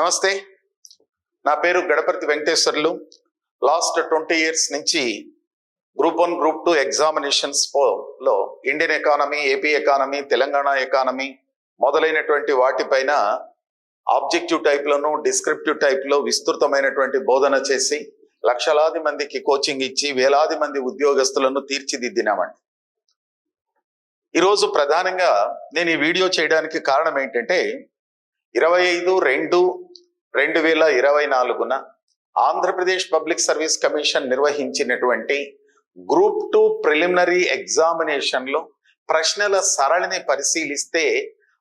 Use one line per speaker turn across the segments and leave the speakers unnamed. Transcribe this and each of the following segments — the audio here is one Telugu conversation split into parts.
నమస్తే, నా పేరు గడపర్తి వెంకటేశ్వర్లు. లాస్ట్ 20 years నుంచి గ్రూప్ 1 గ్రూప్ 2 ఎగ్జామినేషన్స్ లో Indian economy, AP economy, Telangana economy మొదలైనటువంటి వాటిపైన ఆబ్జెక్టివ్ టైప్లోను, డిస్క్రిప్టివ్ టైప్లో విస్తృతమైనటువంటి బోధన చేసి లక్షలాది మందికి కోచింగ్ ఇచ్చి వేలాది మంది ఉద్యోగస్తులను తీర్చిదిద్దినామండి. ఈరోజు ప్రధానంగా నేను ఈ వీడియో చేయడానికి కారణం ఏంటంటే 25/2/2024 ఆంధ్రప్రదేశ్ పబ్లిక్ సర్వీస్ కమిషన్ నిర్వహించినటువంటి గ్రూప్ 2 ప్రిలిమినరీ ఎగ్జామినేషన్లో ప్రశ్నల సరళిని పరిశీలిస్తే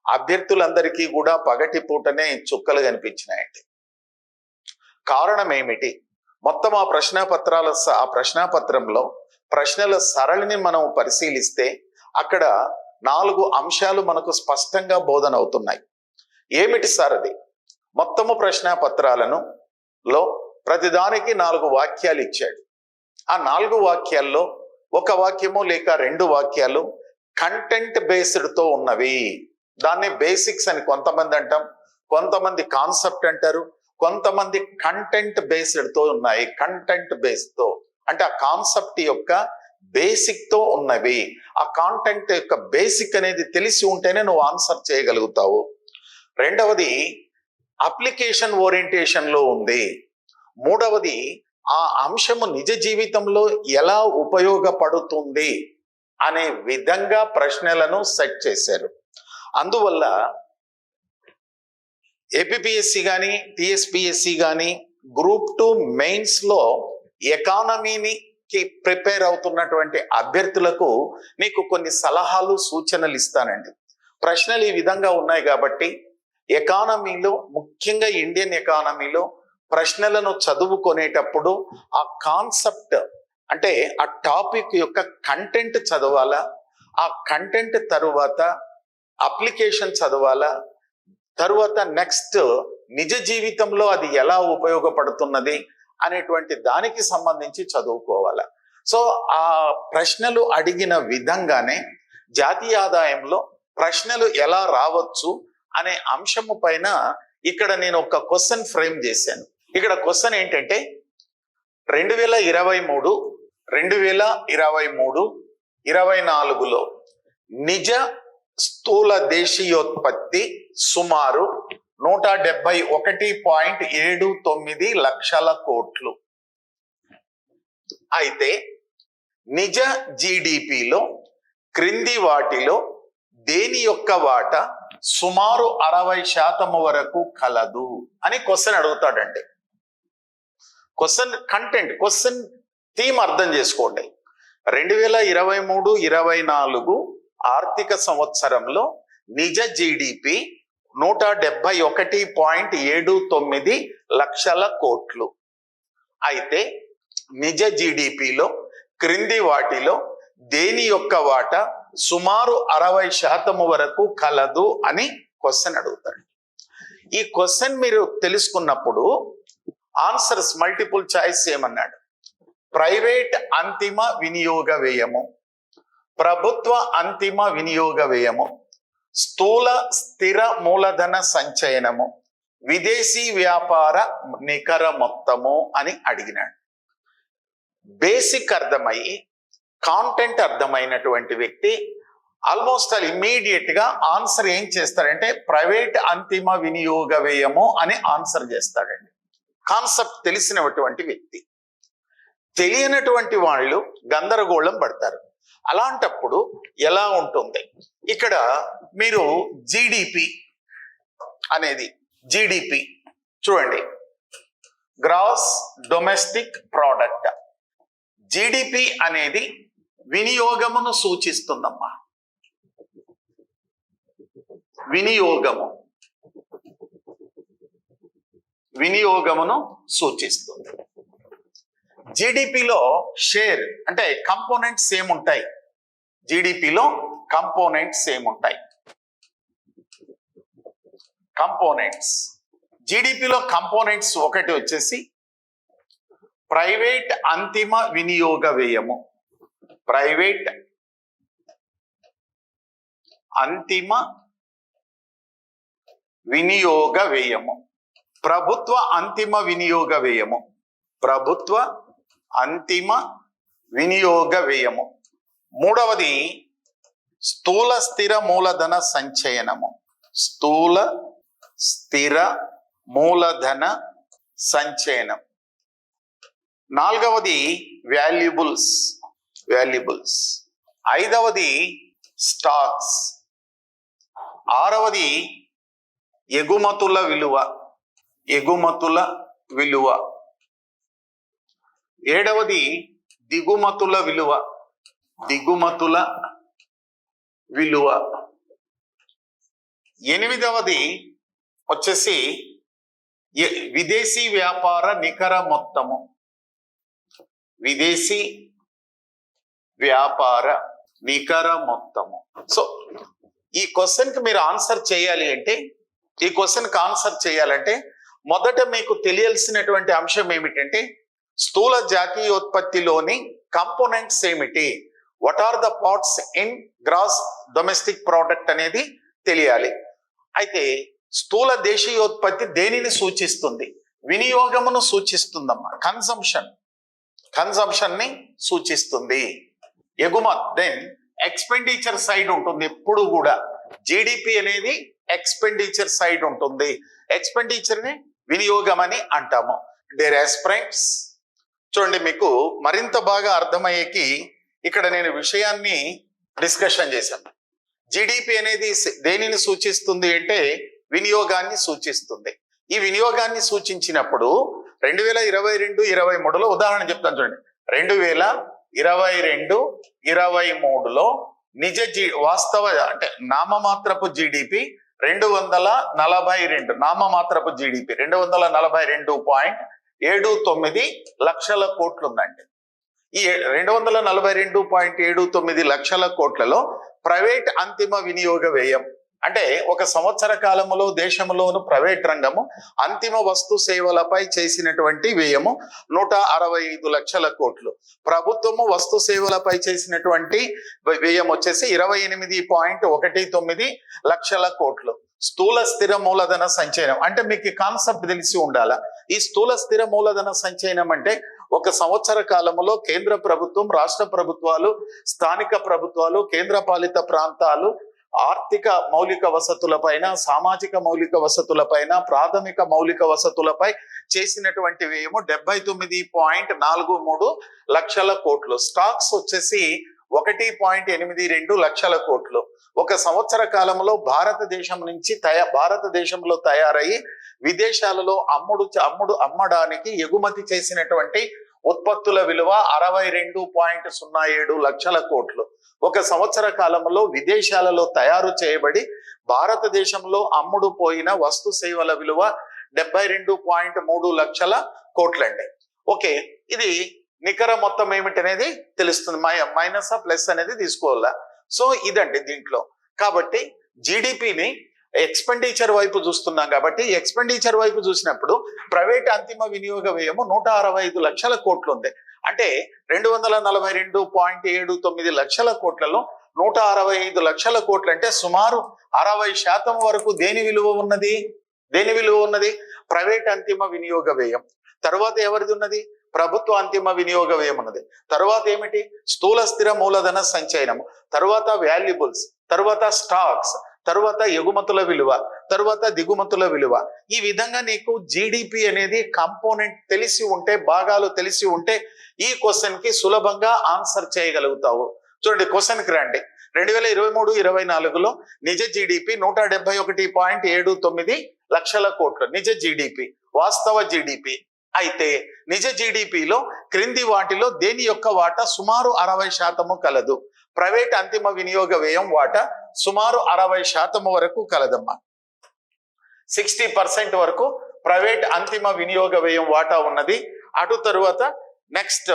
అభ్యర్థులందరికీ కూడా పగటిపూటనే చుక్కలు కనిపించినాయండి. కారణం ఏమిటి? మొత్తం ఆ ప్రశ్నాపత్రంలో ప్రశ్నల సరళిని మనం పరిశీలిస్తే అక్కడ 4 అంశాలు మనకు స్పష్టంగా బోధన అవుతున్నాయి. ఏమిటి సార్ అది? మొత్తము ప్రశ్నాపత్రాలను ప్రతిదానికి 4 వాక్యాలు ఇచ్చాడు. ఆ 4 వాక్యాల్లో ఒక వాక్యము లేక 2 వాక్యాలు కంటెంట్ బేస్డ్ తో ఉన్నవి. దాన్ని బేసిక్స్ అని కొంతమంది అంటాం, కొంతమంది కాన్సెప్ట్ అంటారు, కొంతమంది కంటెంట్ బేస్డ్ తో ఉన్నాయి. కంటెంట్ బేస్డ్ తో అంటే ఆ కాన్సెప్ట్ యొక్క బేసిక్ తో ఉన్నవి. ఆ కాంటెంట్ యొక్క బేసిక్ అనేది తెలిసి ఉంటేనే నువ్వు ఆన్సర్ చేయగలుగుతావు. రెండవది అప్లికేషన్ ఓరియంటేషన్ లో ఉంది. మూడవది ఆ అంశము నిజ జీవితంలో ఎలా ఉపయోగపడుతుంది అనే విధంగా ప్రశ్నలను సెట్ చేశారు. అందువల్ల ఏపీఎస్సి కానీ టిఎస్పిఎస్సి కానీ గ్రూప్ 2 మెయిన్స్ లో ఎకానమీకి ప్రిపేర్ అవుతున్నటువంటి అభ్యర్థులకు నీకు కొన్ని సలహాలు, సూచనలు ఇస్తానండి. ప్రశ్నలు ఈ విధంగా ఉన్నాయి కాబట్టి ఎకానమీలో, ముఖ్యంగా ఇండియన్ ఎకానమీలో ప్రశ్నలను చదువుకునేటప్పుడు ఆ కాన్సెప్ట్ అంటే ఆ టాపిక్ యొక్క కంటెంట్ చదవాలా, ఆ కంటెంట్ తరువాత అప్లికేషన్ చదవాలా, తరువాత నెక్స్ట్ నిజ జీవితంలో అది ఎలా ఉపయోగపడుతున్నది అనేటువంటి దానికి సంబంధించి చదువుకోవాలా. సో ఆ ప్రశ్నలు అడిగిన విధంగానే జాతీయ ఆదాయంలో ప్రశ్నలు ఎలా రావచ్చు అనే అంశము పైన ఇక్కడ నేను ఒక క్వశ్చన్ ఫ్రేమ్ చేశాను. ఇక్కడ క్వశ్చన్ ఏంటంటే 2023-24లో నిజ స్థూల దేశీయోత్పత్తి సుమారు 171.79 లక్షల కోట్లు అయితే నిజ జీడిపిలో క్రింది వాటిలో దేని యొక్క వాటా సుమారు 60% వరకు కలదు అని క్వశ్చన్ అడుగుతాడండి. క్వశ్చన్ కంటెంట్, క్వశ్చన్ థీమ్ అర్థం చేసుకోండి. 2023-24 ఆర్థిక సంవత్సరంలో నిజ జీడిపి 171.79 లక్షల కోట్లు అయితే నిజ జీడిపిలో క్రింది వాటిలో దేని యొక్క వాటా సుమారు 60% వరకు కలదు అని క్వశ్చన్ అడుగుతాడు. ఈ క్వశ్చన్ మీరు తెలుసుకున్నప్పుడు ఆన్సర్స్ మల్టిపుల్ చాయిస్ ఏమన్నాడు? ప్రైవేట్ అంతిమ వినియోగ వ్యయము, ప్రభుత్వ అంతిమ వినియోగ వ్యయము, స్థూల స్థిర మూలధన సంచయనము, విదేశీ వ్యాపార నికర మొత్తము అని అడిగినాడు. బేసిక్ అర్థమయ్యి కాంటెంట్ అర్థమైనటువంటి వ్యక్తి ఆల్మోస్ట్ ఇమ్మీడియట్ గా ఆన్సర్ ఏం చేస్తాడంటే ప్రైవేట్ అంతిమ వినియోగ వ్యయము అని ఆన్సర్ చేస్తాడండి. కాన్సెప్ట్ తెలిసినటువంటి వ్యక్తి. తెలియనటువంటి వాళ్ళు గందరగోళం పడతారు. అలాంటప్పుడు ఎలా ఉంటుంది? ఇక్కడ మీరు జీడిపి అనేది జీడిపి చూడండి, గ్రాస్ డొమెస్టిక్ ప్రోడక్ట్. జీడిపి అనేది వినియోగమును సూచిస్తుందమ్మా. వినియోగమును సూచిస్తుంది. జీడిపిలో షేర్ అంటే కంపోనెంట్స్ ఏముంటాయి? జీడిపిలో కంపోనెంట్స్ ఏముంటాయి? కంపోనెంట్స్ జీడిపిలో కంపోనెంట్స్ ఒకటి వచ్చేసి ప్రైవేట్ అంతిమ వినియోగ వ్యయము, ప్రైవేట్ అంతిమ వినియోగ వ్యయము. ప్రభుత్వ అంతిమ వినియోగ వ్యయము. ప్రభుత్వ అంతిమ వినియోగ వ్యయము. మూడవది స్థూల స్థిర మూలధన సంచయనము. స్థూల స్థిర మూలధన సంచయనం. నాలుగవది వాల్యుబుల్స్. ఐదవది స్టాక్స్. ఆరవది ఎగుమతుల విలువ. ఏడవది దిగుమతుల విలువ. ఎనిమిదవది వచ్చేసి విదేశీ వ్యాపార నికర మొత్తము. విదేశీ వ్యాపార నికర మొత్తము. సో ఈ క్వశ్చన్కి మీరు ఆన్సర్ చేయాలంటే మొదట మీకు తెలియాల్సినటువంటి అంశం ఏమిటంటే స్థూల జాతీయోత్పత్తిలోని కంపోనెంట్స్ ఏమిటి, what are the parts in gross domestic product అనేది తెలియాలి. అయితే స్థూల దేశీయోత్పత్తి దేనిని సూచిస్తుంది? వినియోగమును సూచిస్తుందమ్మా. కన్సంప్షన్ ని సూచిస్తుంది. దెన్ ఎక్స్పెండిచర్ సైడ్ ఉంటుంది. ఎప్పుడు కూడా జిడిపి అనేది ఎక్స్పెండిచర్ సైడ్ ఉంటుంది. ఎక్స్పెండిచర్ ని వినియోగం అని అంటాము. డేర్ ఆస్పిరెంట్స్ చూడండి, మీకు మరింత బాగా అర్థమయ్యేకి ఇక్కడ నేను విషయాన్ని డిస్కషన్ చేశాను. జిడిపి అనేది దేనిని సూచిస్తుంది అంటే వినియోగాన్ని సూచిస్తుంది. ఈ వినియోగాన్ని సూచించినప్పుడు 2022-23లో ఉదాహరణ చెప్తాను చూడండి. 2022-23లో వాస్తవ అంటే నామమాత్రపు జిడిపి 242. నామమాత్రపు జిడిపి 242.79 లక్షల కోట్లు ఉందండి. ఈ 242.79 లక్షల కోట్లలో ప్రైవేట్ అంతిమ వినియోగ వ్యయం అంటే ఒక సంవత్సర కాలంలో దేశంలోను ప్రైవేట్ రంగము అంతిమ వస్తు సేవలపై చేసినటువంటి వ్యయము 165 లక్షల కోట్లు. ప్రభుత్వము వస్తు సేవలపై చేసినటువంటి వ్యయం వచ్చేసి 28.19 లక్షల కోట్లు. స్థూల స్థిర మూలధన సంచయనం అంటే మీకు కాన్సెప్ట్ తెలిసి ఉండాలా. ఈ స్థూల స్థిర మూలధన సంచయనం అంటే ఒక సంవత్సర కాలంలో కేంద్ర ప్రభుత్వం, రాష్ట్ర ప్రభుత్వాలు, స్థానిక ప్రభుత్వాలు, కేంద్ర పాలిత ప్రాంతాలు ఆర్థిక మౌలిక వసతులపైన, సామాజిక మౌలిక వసతులపైన, ప్రాథమిక మౌలిక వసతులపై చేసినటువంటి వ్యయము 79.43 లక్షల కోట్లు. స్టాక్స్ వచ్చేసి 1.82 లక్షల కోట్లు. ఒక సంవత్సర కాలంలో భారతదేశంలో తయారయ్యి విదేశాలలో అమ్మడానికి ఎగుమతి చేసినటువంటి ఉత్పత్తుల విలువ 62.07 లక్షల కోట్లు. ఒక సంవత్సర కాలంలో విదేశాలలో తయారు చేయబడి భారతదేశంలో పోయిన వస్తు సేవల విలువ 72.3 లక్షల కోట్లండి. ఓకే, ఇది నికర మొత్తం ఏమిటనేది తెలుస్తుంది. మైనస్ ప్లస్ అనేది తీసుకోవాలా. సో ఇదండి దీంట్లో. కాబట్టి జిడిపిని ఎక్స్పెండిచర్ వైపు చూస్తున్నాం కాబట్టి ఎక్స్పెండిచర్ వైపు చూసినప్పుడు ప్రైవేట్ అంతిమ వినియోగ వ్యయము 165 లక్షల కోట్లు ఉంది. అంటే 242.79 లక్షల కోట్లలో 165 లక్షల కోట్లు అంటే సుమారు 60% వరకు దేని విలువ ఉన్నది? ప్రైవేట్ అంతిమ వినియోగ వ్యయం. తర్వాత ఎవరిది ఉన్నది? ప్రభుత్వ అంతిమ వినియోగ వ్యయం ఉన్నది. తర్వాత ఏమిటి? స్థూల స్థిర మూలధన సంచయనము, తర్వాత వాల్యుబుల్స్, తర్వాత స్టాక్స్, తర్వాత ఎగుమతుల విలువ, తర్వాత దిగుమతుల విలువ. ఈ విధంగా నీకు జిడిపి అనేది కాంపోనెంట్ తెలిసి ఉంటే, భాగాలు తెలిసి ఉంటే ఈ క్వశ్చన్ కి సులభంగా ఆన్సర్ చేయగలుగుతావు. చూడండి, క్వశ్చన్ కి రండి. 2023-24లో నిజ జిడిపి 171.79 లక్షల కోట్లు నిజ జిడిపి, వాస్తవ జిడిపి. అయితే నిజ జిడిపిలో క్రింది వాటిలో దేని యొక్క వాటా సుమారు 60% కలదు? ప్రైవేట్ అంతిమ వినియోగ వ్యయం వాటా సుమారు 60% వరకు కలదమ్మా. 60% వరకు ప్రైవేట్ అంతిమ వినియోగ వ్యయం వాటా ఉన్నది. అటు తరువాత నెక్స్ట్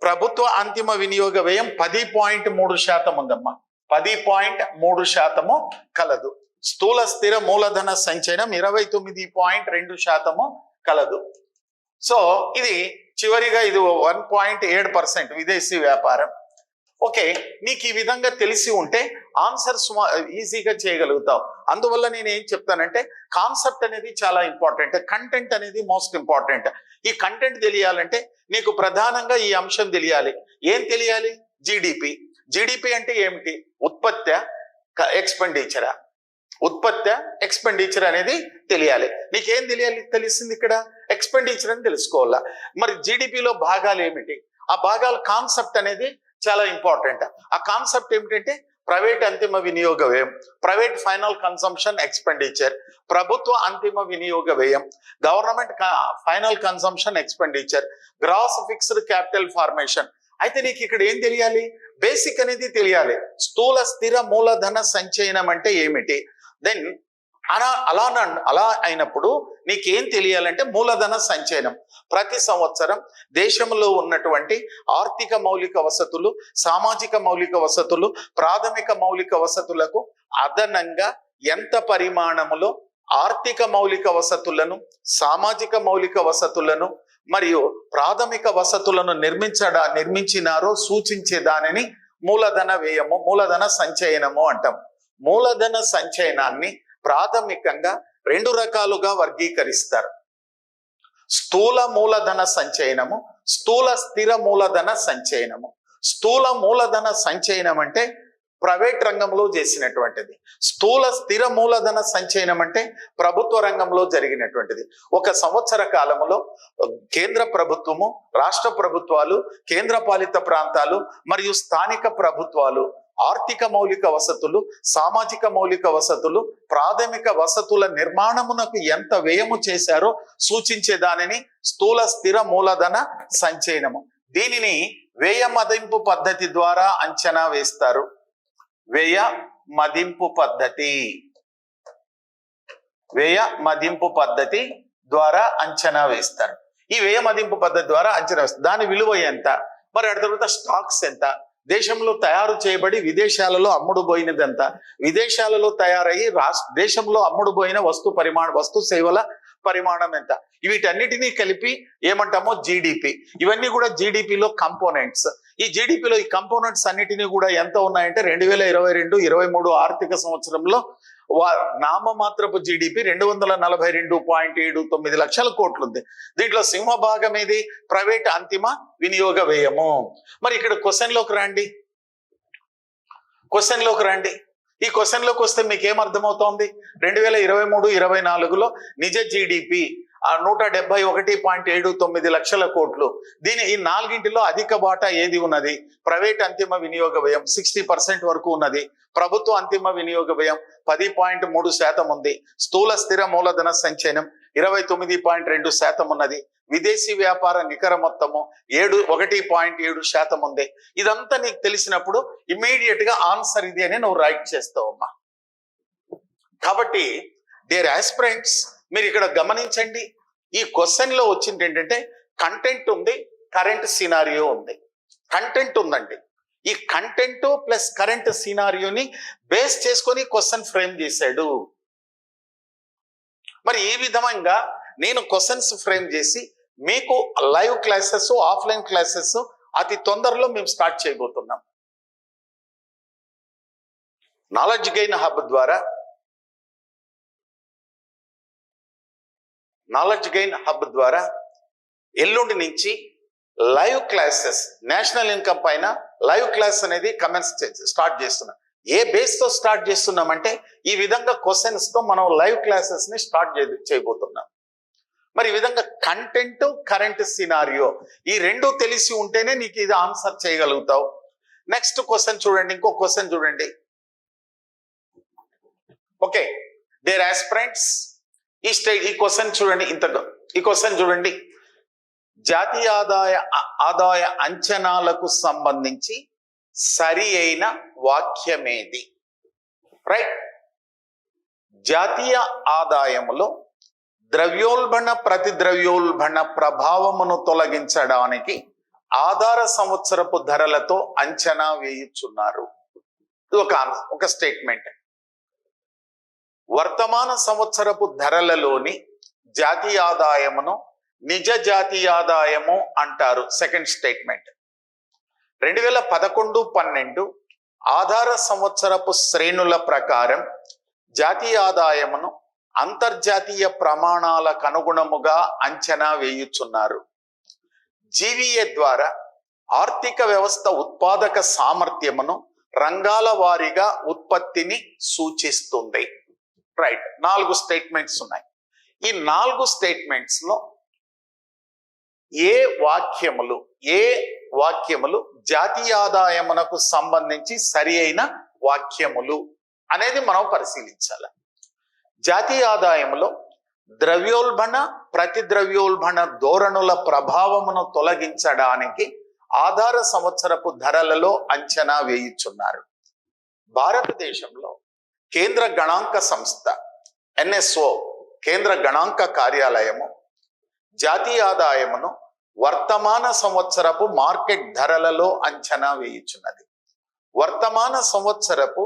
ప్రభుత్వ అంతిమ వినియోగ వ్యయం 10.3% ఉందమ్మా. 10.3% కలదు. స్థూల స్థిర మూలధన సంచయనం 29.2% కలదు. సో ఇది చివరిగా ఇది 1.8% విదేశీ వ్యాపారం. ఓకే, నీకు ఈ విధంగా తెలిసి ఉంటే ఆన్సర్ ఈజీగా చేయగలుగుతావు. అందువల్ల నేను ఏం చెప్తానంటే కాన్సెప్ట్ అనేది చాలా ఇంపార్టెంట్, కంటెంట్ అనేది మోస్ట్ ఇంపార్టెంట్. ఈ కంటెంట్ తెలియాలంటే నీకు ప్రధానంగా ఈ అంశం తెలియాలి. ఏం తెలియాలి? జీడిపి. జీడిపి అంటే ఏమిటి? ఉత్పత్తి, ఎక్స్పెండిచరా? ఉత్పత్తి, ఎక్స్పెండిచర్ అనేది తెలియాలి. నీకేం తెలిసింది ఇక్కడ? ఎక్స్పెండిచర్ అని తెలుసుకోవాలా. మరి జీడిపిలో భాగాలు ఏమిటి? ఆ భాగాల కాన్సెప్ట్ అనేది చాలా ఇంపార్టెంట్. ఆ కాన్సెప్ట్ ఏమిటంటే ప్రైవేట్ అంతిమ వినియోగ వ్యయం, ప్రైవేట్ ఫైనల్ కన్సంప్షన్ ఎక్స్పెండిచర్, ప్రభుత్వ అంతిమ వినియోగ వ్యయం, government final consumption expenditure, gross fixed capital formation. అయితే నీకు ఇక్కడ ఏం తెలియాలి? బేసిక్ అనేది తెలియాలి. స్థూల స్థిర మూలధన సంచయనం అంటే ఏమిటి? దెన్ అలా అయినప్పుడు నీకేం తెలియాలంటే మూలధన సంచయనం. ప్రతి సంవత్సరం దేశంలో ఉన్నటువంటి ఆర్థిక మౌలిక వసతులు, సామాజిక మౌలిక వసతులు, ప్రాథమిక మౌలిక వసతులకు అదనంగా ఎంత పరిమాణములో ఆర్థిక మౌలిక వసతులను, సామాజిక మౌలిక వసతులను మరియు ప్రాథమిక వసతులను నిర్మించినారో సూచించే దానిని మూలధన వ్యయము, మూలధన సంచయనము అంటాం. మూలధన సంచయనాన్ని ప్రాథమికంగా 2 రకాలుగా వర్గీకరిస్తారు. స్థూల మూలధన సంచయనము, స్థూల స్థిర మూలధన సంచయనము. స్థూల మూలధన సంచయనం అంటే ప్రైవేట్ రంగంలో చేసినటువంటిది. స్థూల స్థిర మూలధన సంచయనం అంటే ప్రభుత్వ రంగంలో జరిగినటువంటిది. ఒక సంవత్సర కాలంలో కేంద్ర ప్రభుత్వము, రాష్ట్ర ప్రభుత్వాలు, కేంద్ర పాలిత ప్రాంతాలు మరియు స్థానిక ప్రభుత్వాలు ఆర్థిక మౌలిక వసతులు, సామాజిక మౌలిక వసతులు, ప్రాథమిక వసతుల నిర్మాణమునకు ఎంత వ్యయము చేశారో సూచించే దానిని స్థూల స్థిర మూలధన సంచయనము. దీనిని వ్యయ మదింపు పద్ధతి ద్వారా అంచనా వేస్తారు. వ్యయ మదింపు పద్ధతి, వ్యయ మదింపు పద్ధతి ద్వారా అంచనా వేస్తారు. ఈ వ్యయ మదింపు పద్ధతి ద్వారా అంచనా వేస్తారు. దాని విలువ ఎంత? మరి అటు తర్వాత స్టాక్స్ ఎంత? దేశంలో తయారు చేయబడి విదేశాలలో అమ్ముడుపోయినదంతా, విదేశాలలో తయారయ్యి దేశంలో అమ్ముడుపోయిన వస్తు సేవల పరిమాణం ఎంత? వీటన్నిటినీ కలిపి ఏమంటామో జీడిపి. ఇవన్నీ కూడా జీడిపిలో కంపోనెంట్స్. ఈ జీడిపిలో ఈ కంపోనెంట్స్ అన్నిటినీ కూడా ఎంత ఉన్నాయంటే 2022-23 ఆర్థిక సంవత్సరంలో నామమాత్రపు జీడిపి 242.79 లక్షల కోట్లు ఉంది. దీంట్లో సింహభాగం ఏది? ప్రైవేట్ అంతిమ వినియోగ వ్యయము. మరి ఇక్కడ క్వశ్చన్లోకి రండి. ఈ క్వశ్చన్లోకి వస్తే మీకు ఏం అర్థమవుతోంది? 2023-24లో నిజ జీడిపి 171.79 లక్షల కోట్లు. ఈ 4గింటిలో అధిక వాటా ఏది ఉన్నది? ప్రైవేట్ అంతిమ వినియోగ వ్యయం 60% వరకు ఉన్నది. ప్రభుత్వ అంతిమ వినియోగ వ్యయం 10.3% ఉంది. స్థూల స్థిర మూలధన సంచయనం 29.2% ఉన్నది. విదేశీ వ్యాపార నికర మొత్తము 1.7% ఉంది. ఇదంతా నీకు తెలిసినప్పుడు ఇమ్మీడియట్ గా ఆన్సర్ ఇది అని నువ్వు రైట్ చేస్తావమ్మా. కాబట్టి డియర్ ఆస్పిరెంట్స్, మీరు ఇక్కడ గమనించండి. ఈ క్వశ్చన్ లో వచ్చింది ఏంటంటే కంటెంట్ ఉంది, కరెంట్ సినారియో ఉంది. కంటెంట్ ఉందండి. ఈ కంటెంట్ ప్లస్ కరెంట్ సినారియోని బేస్ చేసుకొని క్వశ్చన్ ఫ్రేమ్ చేశాడు. మరి ఈ విధంగా నేను క్వశ్చన్స్ ఫ్రేమ్ చేసి మీకు లైవ్ క్లాసెస్, ఆఫ్లైన్ క్లాసెస్ అతి తొందరలో మేము స్టార్ట్ చేయబోతున్నాం. నాలెడ్జ్ గెయిన్ హబ్ ద్వారా ఎల్లుండి నుంచి లైవ్ క్లాసెస్, నేషనల్ ఇన్కమ్ పైన లైవ్ క్లాస్ అనేది స్టార్ట్ చేస్తున్నాం. ఏ బేస్ తో స్టార్ట్ చేస్తున్నామంటే ఈ విధంగా క్వశ్చన్స్ తో మనం లైవ్ క్లాసెస్ ని స్టార్ట్ చేయబోతున్నాం. మరి ఈ విధంగా కంటెంట్, కరెంట్ సినారియో ఈ రెండు తెలిసి ఉంటేనే నీకు ఇది ఆన్సర్ చేయగలుగుతావు. నెక్స్ట్ క్వశ్చన్ చూడండి. ఇంకో క్వశ్చన్ చూడండి. ఓకే డియర్ ఆస్పిరెంట్స్, ఈ క్వశ్చన్ చూడండి. ఈ క్వశ్చన్ చూడండి. జాతీయ ఆదాయ అంచనాలకు సంబంధించి సరి అయిన వాక్యమేది? రైట్. జాతీయ ఆదాయములో ద్రవ్యోల్బణ ప్రతిద్రవ్యోల్బణ ప్రభావమును తొలగించడానికి ఆధార సంవత్సరపు ధరలతో అంచనా వేయుచున్నారు. ఇది ఒక స్టేట్మెంట్. వర్తమాన సంవత్సరపు ధరలలోని జాతీయ ఆదాయమును నిజ జాతీయ ఆదాయము అంటారు. Second statement. 2011-12 ఆధార సంవత్సరపు శ్రేణుల ప్రకారం జాతీయ ఆదాయమును అంతర్జాతీయ ప్రమాణాలకు అనుగుణముగా అంచనా వేయుచున్నారు. జీవీఏ ద్వారా ఆర్థిక వ్యవస్థ ఉత్పాదక సామర్థ్యమును రంగాల వారీగా ఉత్పత్తిని సూచిస్తుంది. రైట్, 4 స్టేట్మెంట్స్ ఉన్నాయి. ఈ 4 స్టేట్మెంట్స్ లో ఏ వాక్యములు జాతీయ ఆదాయమునకు సంబంధించి సరి అయిన వాక్యములు అనేది మనం పరిశీలించాలి. జాతీయ ఆదాయములో ద్రవ్యోల్బణ ప్రతిద్రవ్యోల్బణ ధోరణుల ప్రభావమును తొలగించడానికి ఆధార సంవత్సరపు ధరలలో అంచనా వేయుచున్నారు. భారతదేశంలో కేంద్ర గణాంక సంస్థ NSO కేంద్ర గణాంక కార్యాలయము జాతీయ ఆదాయమును వర్తమాన సంవత్సరపు మార్కెట్ ధరలలో అంచనా వేయుచున్నది. వర్తమాన సంవత్సరపు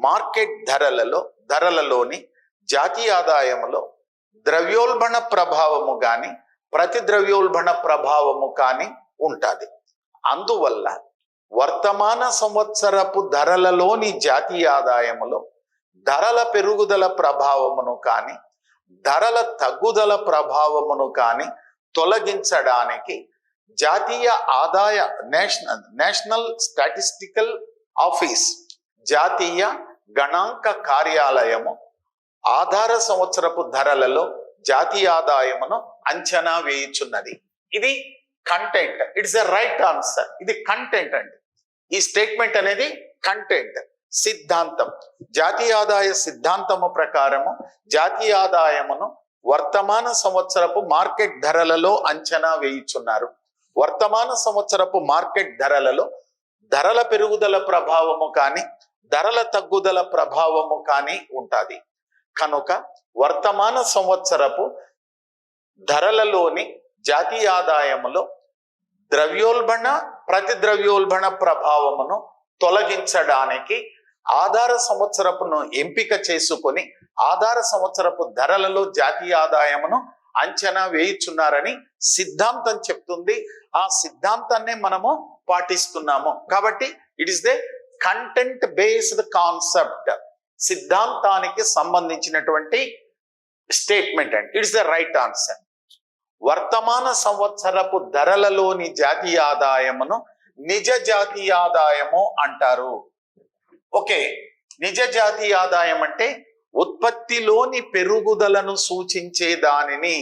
మార్కెట్ ధరలలోని జాతీయ ఆదాయములో ద్రవ్యోల్బణ ప్రభావము గాని ప్రతిద్రవ్యోల్బణ ప్రభావము కాని ఉంటుంది. అందువల్ల వర్తమాన సంవత్సరపు ధరలలోని జాతీయ ఆదాయములో ధరల పెరుగుదల ప్రభావమును కాని ధరల తగ్గుదల ప్రభావమును కాని తొలగించడానికి జాతీయ ఆదాయ నేషనల్ స్టాటిస్టికల్ ఆఫీస్ జాతీయ గణాంక కార్యాలయము ఆధార సంవత్సరపు ధరలలో జాతీయ ఆదాయమును అంచనా వేయుచున్నది. ఇది content. It's a right answer. ఇది కంటెంట్ అండి. ఈ స్టేట్మెంట్ అనేది కంటెంట్, సిద్ధాంతం. జాతీయ ఆదాయ సిద్ధాంతము ప్రకారము జాతీయ ఆదాయమును వర్తమాన సంవత్సరపు మార్కెట్ ధరలలో అంచనా వేయుచున్నారు. వర్తమాన సంవత్సరపు మార్కెట్ ధరలలో ధరల పెరుగుదల ప్రభావము కానీ ధరల తగ్గుదల ప్రభావము కానీ ఉంటుంది. కనుక వర్తమాన సంవత్సరపు ధరలలోని జాతీయ ఆదాయములో ద్రవ్యోల్బణ ప్రతిద్రవ్యోల్బణ ప్రభావమును తొలగించడానికి ఆధార సంవత్సరపును ఎంపిక చేసుకొని ఆధార సంవత్సరపు ధరలలో జాతీయ ఆదాయమును అంచనా వేయుచున్నారని సిద్ధాంతం చెప్తుంది. ఆ సిద్ధాంతాన్ని మనము పాటిస్తున్నాము. కాబట్టి it is the content based concept, సిద్ధాంతానికి సంబంధించినటువంటి statement and it's the right answer. వర్తమాన సంవత్సరపు ధరలలోని జాతీయ ఆదాయమును నిజ జాతీయ ఆదాయము అంటారు. ఓకే, నిజ జాతీయ ఆదాయం అంటే ఉత్పత్తిలోని పెరుగుదలను సూచించే దానిని,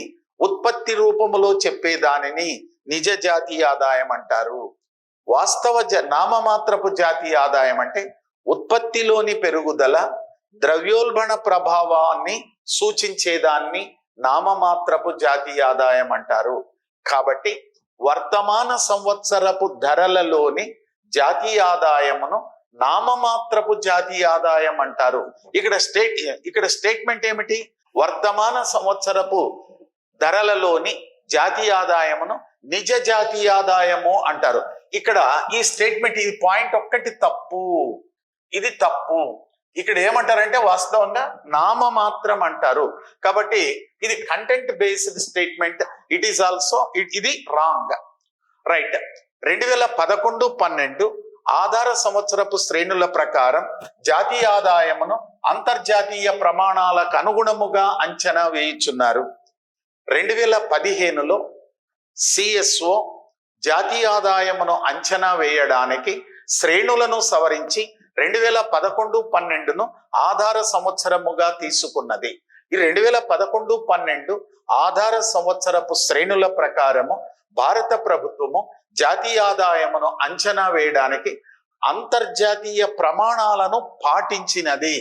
ఉత్పత్తి రూపములో చెప్పే దానిని నిజ జాతీయ ఆదాయం అంటారు. వాస్తవ నామమాత్రపు జాతీయ ఆదాయం అంటే ఉత్పత్తిలోని పెరుగుదల ద్రవ్యోల్బణ ప్రభావాన్ని సూచించేదాన్ని నామమాత్రపు జాతీయ ఆదాయం అంటారు. కాబట్టి వర్తమాన సంవత్సరపు ధరలలోని జాతీయ ఆదాయమును నామమాత్రపు జాతీయ ఆదాయం అంటారు. ఇక్కడ స్టేట్మెంట్ ఏమిటి? వర్తమాన సంవత్సరపు ధరలలోని జాతీయ ఆదాయమును నిజ జాతీయ ఆదాయము అంటారు. ఇక్కడ ఈ స్టేట్మెంట్, ఈ పాయింట్ ఒక్కటి తప్పు, ఇది తప్పు. ఇక్కడ ఏమంటారంటే వాస్తవంగా నామమాత్రం అంటారు. కాబట్టి ఇది content based statement. It is also ఇది రాంగ్. రైట్. 2011-12 ఆధార సంవత్సరపు శ్రేణుల ప్రకారం జాతీయ ఆదాయమును అంతర్జాతీయ ప్రమాణాలకు అనుగుణముగా అంచనా వేయుచున్నారు. 2015లో CSO జాతీయ ఆదాయమును అంచనా వేయడానికి శ్రేణులను సవరించి 2011-12ను ఆధార సంవత్సరముగా తీసుకున్నది. ఈ 2011-12 ఆధార సంవత్సరపు శ్రేణుల ప్రకారము భారత ప్రభుత్వము జాతీయ ఆదాయమును అంచనా వేయడానికి అంతర్జాతీయ ప్రమాణాలను పాటించినది.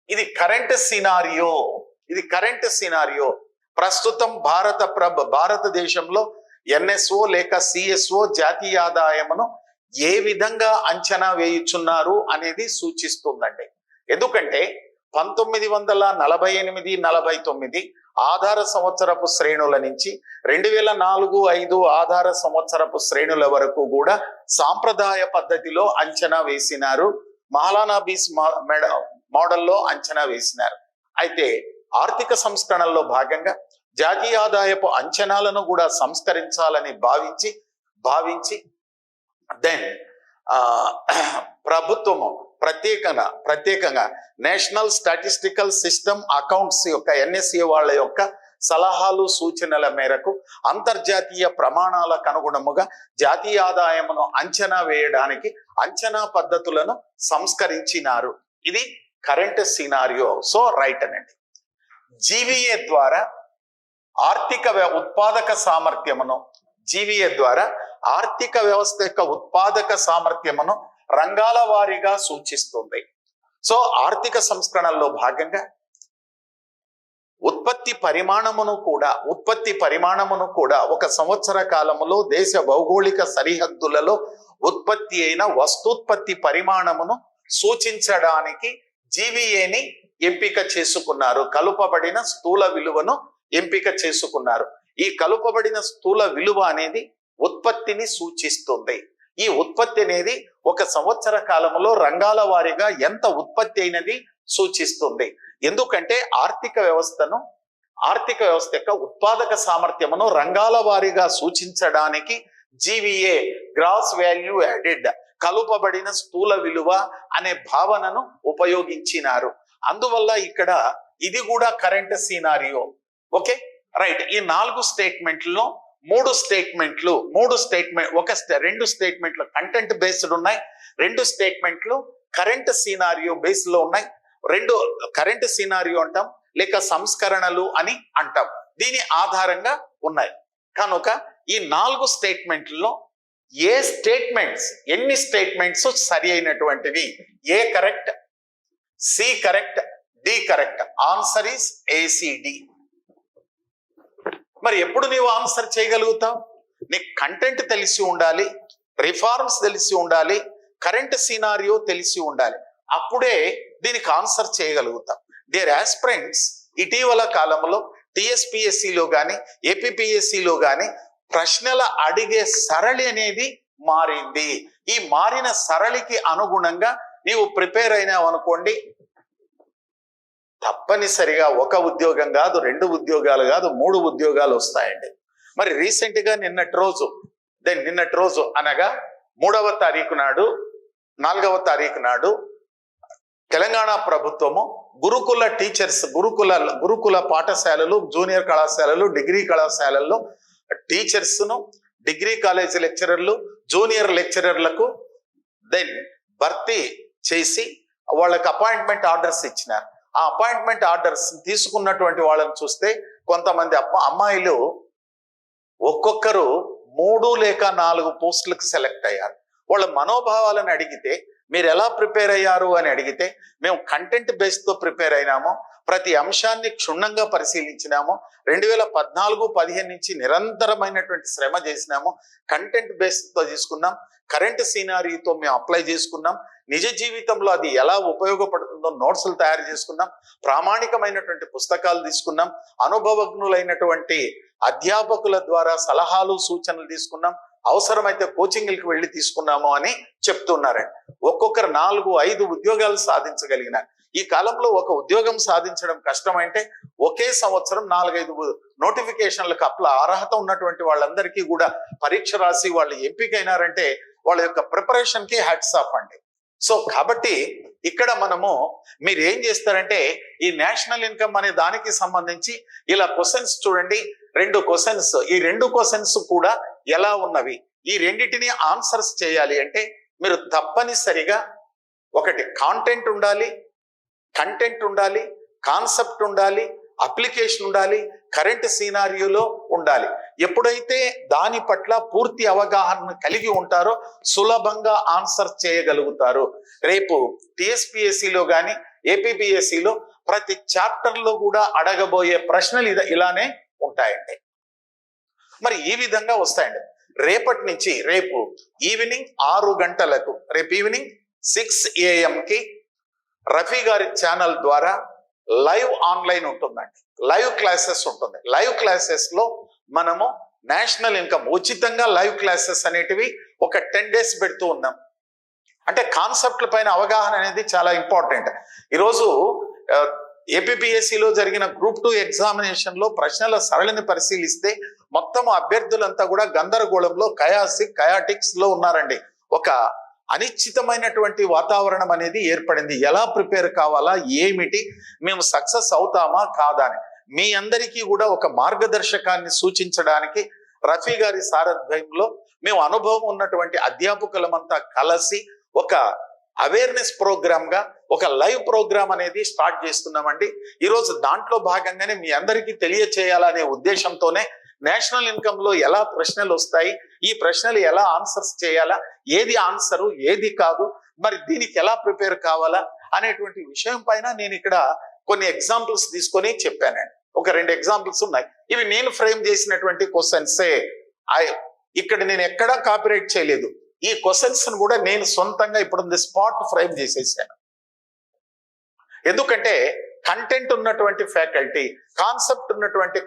ఇది కరెంట్ సినారియో. ఇది కరెంట్ సినారియో. ప్రస్తుతం భారతదేశంలో NSO లేక CSO జాతీయ ఆదాయమును ఏ విధంగా అంచనా వేయుచున్నారు అనేది సూచిస్తుందండి. ఎందుకంటే 1948-49 ఆధార సంవత్సరపు శ్రేణుల నుంచి 2004-5 ఆధార సంవత్సరపు శ్రేణుల వరకు కూడా సాంప్రదాయ పద్ధతిలో అంచనా వేసినారు. మహాలానాబీస్ మోడల్లో అంచనా వేసినారు. అయితే ఆర్థిక సంస్కరణలో భాగంగా జాతీయ ఆదాయపు అంచనాలను కూడా సంస్కరించాలని భావించి దెన్ ప్రభుత్వము ప్రత్యేకంగా నేషనల్ స్టాటిస్టికల్ సిస్టమ్ అకౌంట్స్ యొక్క NSA వాళ్ళ యొక్క సలహాలు సూచనల మేరకు అంతర్జాతీయ ప్రమాణాలకు అనుగుణముగా జాతీయ ఆదాయమును అంచనా వేయడానికి అంచనా పద్ధతులను సంస్కరించినారు. ఇది కరెంట్ సినారియో. సో రైట్ అనండి. GVA ద్వారా ఉత్పాదక సామర్థ్యమును GVA ద్వారా ఆర్థిక వ్యవస్థ యొక్క ఉత్పాదక సామర్థ్యమును రంగాల వారీగా సూచిస్తుంది. సో ఆర్థిక సంస్కరణలో భాగంగా ఉత్పత్తి పరిమాణమును కూడా ఒక సంవత్సర కాలములో దేశ భౌగోళిక సరిహద్దులలో ఉత్పత్తి అయిన వస్తూత్పత్తి పరిమాణమును సూచించడానికి GVAని ఎంపిక చేసుకున్నారు. కలుపబడిన స్థూల విలువను ఎంపిక చేసుకున్నారు. ఈ కలుపబడిన స్థూల విలువ అనేది ఉత్పత్తిని సూచిస్తుంది. ఈ ఉత్పత్తి అనేది ఒక సంవత్సర కాలంలో రంగాల వారీగా ఎంత ఉత్పత్తి అయినది సూచిస్తుంది. ఎందుకంటే ఆర్థిక వ్యవస్థ యొక్క ఉత్పాదక సామర్థ్యమును రంగాల వారీగా సూచించడానికి GVA గ్రాస్ వాల్యూ యాడెడ్ కలుపబడిన స్థూల విలువ అనే భావనను ఉపయోగించినారు. అందువల్ల ఇక్కడ ఇది కూడా కరెంట్ సినారియో. Okay right. ఈ 4 స్టేట్మెంట్లలో 2 స్టేట్మెంట్లు కంటెంట్ బేస్డ్ ఉన్నాయి, 2 స్టేట్మెంట్లు కరెంట్ సినారియో బేస్ లో ఉన్నాయి. 2 కరెంట్ సినారియో అంటాం లేక సంస్కరణలు అని అంటాం. దీని ఆధారంగా ఉన్నాయి కనుక ఈ 4 స్టేట్మెంట్లలో ఎన్ని స్టేట్మెంట్స్ సరి అయినటువంటివి? A correct, C correct, D correct. Answer is ACD. మరి ఎప్పుడు నీవు ఆన్సర్ చేయగలుగుతావు? నీకు కంటెంట్ తెలిసి ఉండాలి, రిఫార్మ్స్ తెలిసి ఉండాలి, కరెంట్ సినారియో తెలిసి ఉండాలి. అప్పుడే దీనికి ఆన్సర్ చేయగలుగుతాం. డియర్ ఆస్పిరెంట్స్, ఇటీవల కాలంలో TSPSCలో కానీ APPSCలో కానీ ప్రశ్నల అడిగే సరళి అనేది మారింది. ఈ మారిన సరళికి అనుగుణంగా నీవు ప్రిపేర్ అయినావు అనుకోండి, తప్పనిసరిగా 1 ఉద్యోగం కాదు, 2 ఉద్యోగాలు కాదు, 3 ఉద్యోగాలు వస్తాయండి. మరి రీసెంట్ గా నిన్నటి రోజు అనగా 3వ తారీఖు నాడు 4వ తారీఖు నాడు తెలంగాణ ప్రభుత్వము గురుకుల టీచర్స్ గురుకుల పాఠశాలలు, జూనియర్ కళాశాలలు, డిగ్రీ కళాశాలల్లో టీచర్స్ ను, డిగ్రీ కాలేజీ లెక్చరర్లు, జూనియర్ లెక్చరర్లకు భర్తీ చేసి వాళ్ళకి అపాయింట్మెంట్ ఆర్డర్స్ ఇచ్చినారు. ఆ అపాయింట్మెంట్ ఆర్డర్స్ తీసుకున్నటువంటి వాళ్ళని చూస్తే కొంతమంది అమ్మాయిలు ఒక్కొక్కరు 3 లేక 4 పోస్టులకు సెలెక్ట్ అయ్యారు. వాళ్ళ మనోభావాలను అడిగితే మీరు ఎలా ప్రిపేర్ అయ్యారు అని అడిగితే మేము కంటెంట్ బేస్తో ప్రిపేర్ అయినాము, ప్రతి అంశాన్ని క్షుణ్ణంగా పరిశీలించినాము, 2014-15 నుంచి నిరంతరమైనటువంటి శ్రమ చేసినాము, కంటెంట్ బేస్తో తీసుకున్నాం, కరెంట్ సినారీతో మేము అప్లై చేసుకున్నాం, నిజ జీవితంలో అది ఎలా ఉపయోగపడుతుందో నోట్స్లు తయారు చేసుకున్నాం, ప్రామాణికమైనటువంటి పుస్తకాలు తీసుకున్నాం, అనుభవజ్ఞులైనటువంటి అధ్యాపకుల ద్వారా సలహాలు సూచనలు తీసుకున్నాం, అవసరమైతే కోచింగ్లకు వెళ్ళి తీసుకున్నాము అని చెప్తున్నారండి. ఒక్కొక్కరు 4-5 ఉద్యోగాలు సాధించగలిగినారు. ఈ కాలంలో ఒక ఉద్యోగం సాధించడం కష్టమంటే ఒకే సంవత్సరం 4-5 నోటిఫికేషన్లకు అర్హత ఉన్నటువంటి వాళ్ళందరికీ కూడా పరీక్ష రాసి వాళ్ళు ఎంపికైనారంటే వాళ్ళ యొక్క ప్రిపరేషన్ కి హ్యాట్స్ ఆఫ్ అండి. సో కాబట్టి ఇక్కడ మీరు ఏం చేస్తారంటే ఈ నేషనల్ ఇన్కమ్ అనే దానికి సంబంధించి ఇలా క్వశ్చన్స్ చూడండి, 2 క్వశ్చన్స్. ఈ 2 క్వశ్చన్స్ కూడా ఎలా ఉన్నవి, ఈ రెండిటిని ఆన్సర్స్ చేయాలి అంటే మీరు తప్పనిసరిగా ఒకటి కంటెంట్ ఉండాలి, కాన్సెప్ట్ ఉండాలి, అప్లికేషన్ ఉండాలి, కరెంట్ సినారియోలో ఉండాలి. ఎప్పుడైతే దాని పట్ల పూర్తి అవగాహన కలిగి ఉంటారో సులభంగా ఆన్సర్ చేయగలుగుతారు. రేపు TSPSCలో కానీ APPSCలో ప్రతి చాప్టర్లో కూడా అడగబోయే ప్రశ్నలు ఇలానే ఉంటాయండి. మరి ఈ విధంగా వస్తాయండి. రేపటి నుంచి రేపు ఈవినింగ్ 6 గంటలకు, రేపు ఈవినింగ్ 6 AM రఫీ గారి ఛానల్ ద్వారా లైవ్ ఆన్లైన్ ఉంటుందండి, లైవ్ క్లాసెస్ ఉంటుంది. లైవ్ క్లాసెస్ లో మనము నేషనల్ ఇన్కమ్ ఉచితంగా లైవ్ క్లాసెస్ అనేటివి ఒక 10 days పెడుతూ ఉన్నాం. అంటే కాన్సెప్ట్ల పైన అవగాహన అనేది చాలా ఇంపార్టెంట్. ఈరోజు APPSCలో జరిగిన Group 2 ఎగ్జామినేషన్ లో ప్రశ్నల సరళిని పరిశీలిస్తే మొత్తం అభ్యర్థులంతా కూడా గందరగోళంలో కయాటిక్స్ లో ఉన్నారండి. ఒక అనిశ్చితమైనటువంటి వాతావరణం అనేది ఏర్పడింది. ఎలా ప్రిపేర్ కావాలా, ఏమిటి, మేము సక్సెస్ అవుతామా కాదా అని మీ అందరికీ కూడా ఒక మార్గదర్శకాన్ని సూచించడానికి రఫీ గారి సారథ్యంలో మేము అనుభవం ఉన్నటువంటి అధ్యాపకులమంతా కలిసి ఒక అవేర్నెస్ ప్రోగ్రామ్ గా ఒక లైవ్ ప్రోగ్రామ్ అనేది స్టార్ట్ చేస్తున్నామండి. ఈరోజు దాంట్లో భాగంగానే మీ అందరికీ తెలియచేయాలనే ఉద్దేశంతోనే నేషనల్ ఇన్కమ్ లో ఎలా ప్రశ్నలు వస్తాయి, ఈ ప్రశ్నలు ఎలా ఆన్సర్స్ చేయాలా, ఏది ఆన్సరు ఏది కాదు, మరి దీనికి ఎలా ప్రిపేర్ కావాలా అనేటువంటి విషయం పైన నేను ఇక్కడ కొన్ని ఎగ్జాంపుల్స్ తీసుకొని చెప్పానండి. ఒక 2 ఎగ్జాంపుల్స్ ఉన్నాయి. ఇవి నేను ఫ్రేమ్ చేసినటువంటి క్వశ్చన్సే. ఇక్కడ నేను ఎక్కడా కాపీరైట్ చేయలేదు. ఈ క్వశ్చన్స్ కూడా నేను సొంతంగా ఇప్పుడు స్పాట్ ఫ్రేమ్ చేసేసాను. ఎందుకంటే కంటెంట్ ఉన్నటువంటి ఫ్యాకల్టీ, కాన్సెప్ట్ ఉన్నటువంటి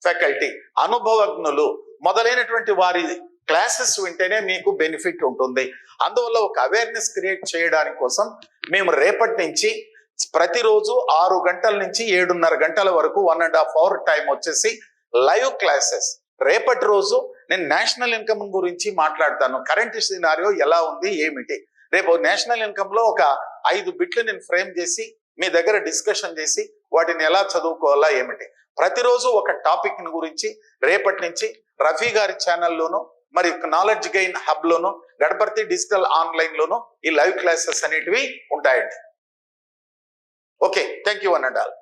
ఫ్యాకల్టీ, అనుభవజ్ఞులు మొదలైనటువంటి వారి క్లాసెస్ వింటేనే మీకు బెనిఫిట్ ఉంటుంది. అందువల్ల ఒక అవేర్నెస్ క్రియేట్ చేయడానికి కోసం మేము రేపటి నుంచి ప్రతిరోజు 6 గంటల నుంచి 7:30 గంటల వరకు 1.5 అవర్ టైం వచ్చేసి లైవ్ క్లాసెస్. రేపటి రోజు నేను నేషనల్ ఇన్కమ్ గురించి మాట్లాడతాను. కరెంట్ సినారియో ఎలా ఉంది ఏమిటి, రేపు నేషనల్ ఇన్కమ్ లో ఒక 5 బిట్లు నేను ఫ్రేమ్ చేసి మీ దగ్గర డిస్కషన్ చేసి వాటిని ఎలా చదువుకోవాలా ఏమిటి, ప్రతిరోజు ఒక టాపిక్ గురించి రేపటి నుంచి రఫీ గారి ఛానల్లోను మరి నాలెడ్జ్ గెయిన్ హబ్ లోను గడపర్తి డిజిటల్ ఆన్లైన్ లోను ఈ లైవ్ క్లాసెస్ అనేటివి ఉంటాయండి. Okay, thank you an and all.